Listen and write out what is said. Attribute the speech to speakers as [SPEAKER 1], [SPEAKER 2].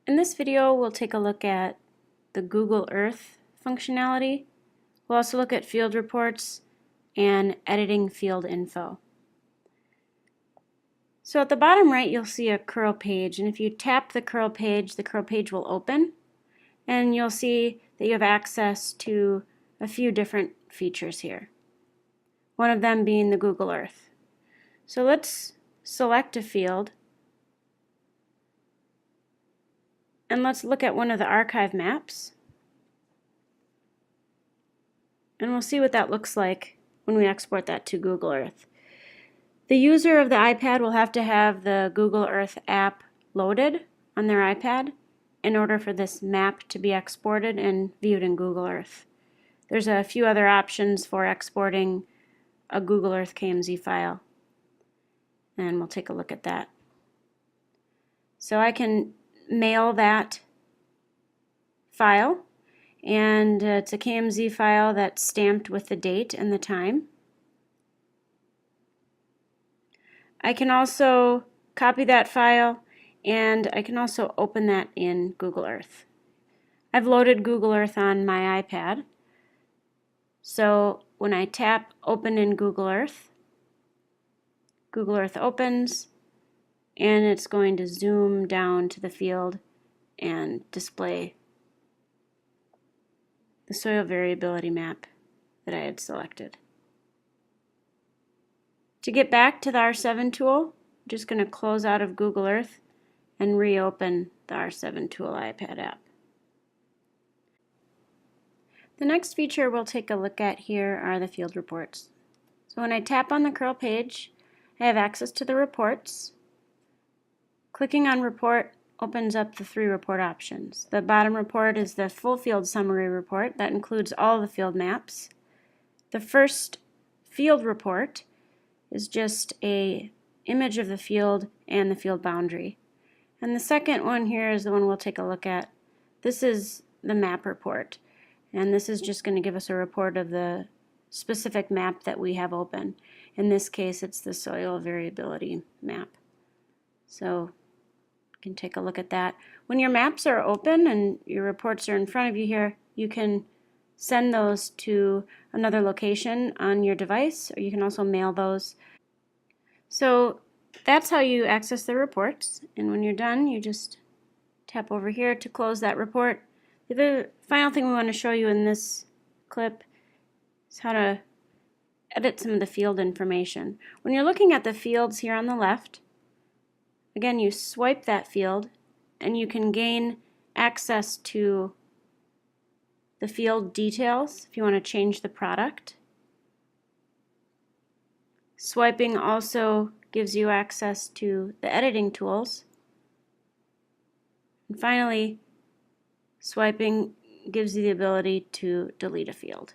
[SPEAKER 1] In this video, we'll take a look at the Google Earth functionality. We'll also look at field reports and editing field info. So at the bottom right, you'll see a curl page, and if you tap the curl page will open, and you'll see that you have access to a few different features here. One of them being the Google Earth. So let's select a field, and let's look at one of the archive maps. And we'll see what that looks like when we export that to Google Earth. The user of the iPad will have to have the Google Earth app loaded on their iPad in order for this map to be exported and viewed in Google Earth. There's a few other options for exporting a Google Earth KMZ file, and we'll take a look at that. So I can mail that file, and it's a KMZ file that's stamped with the date and the time. I can also copy that file, and I can also open that in Google Earth. I've loaded Google Earth on my iPad, so when I tap Open in Google Earth opens, and it's going to zoom down to the field and display the soil variability map that I had selected. To get back to the R7 tool, I'm just going to close out of Google Earth and reopen the R7 tool iPad app. The next feature we'll take a look at here are the field reports. So when I tap on the curl page, I have access to the reports. Clicking on report opens up the 3 report options. The bottom report is the full field summary report that includes all the field maps. The first field report is just an image of the field and the field boundary. And the second one here is the one we'll take a look at. This is the map report, and this is just going to give us a report of the specific map that we have open. In this case, it's the soil variability map. So you can take a look at that. When your maps are open and your reports are in front of you here, you can send those to another location on your device, or you can also mail those. So that's how you access the reports, and when you're done, you just tap over here to close that report. The final thing we want to show you in this clip is how to edit some of the field information. When you're looking at the fields here on the left, again, you swipe that field and you can gain access to the field details if you want to change the product. Swiping also gives you access to the editing tools. And finally, swiping gives you the ability to delete a field.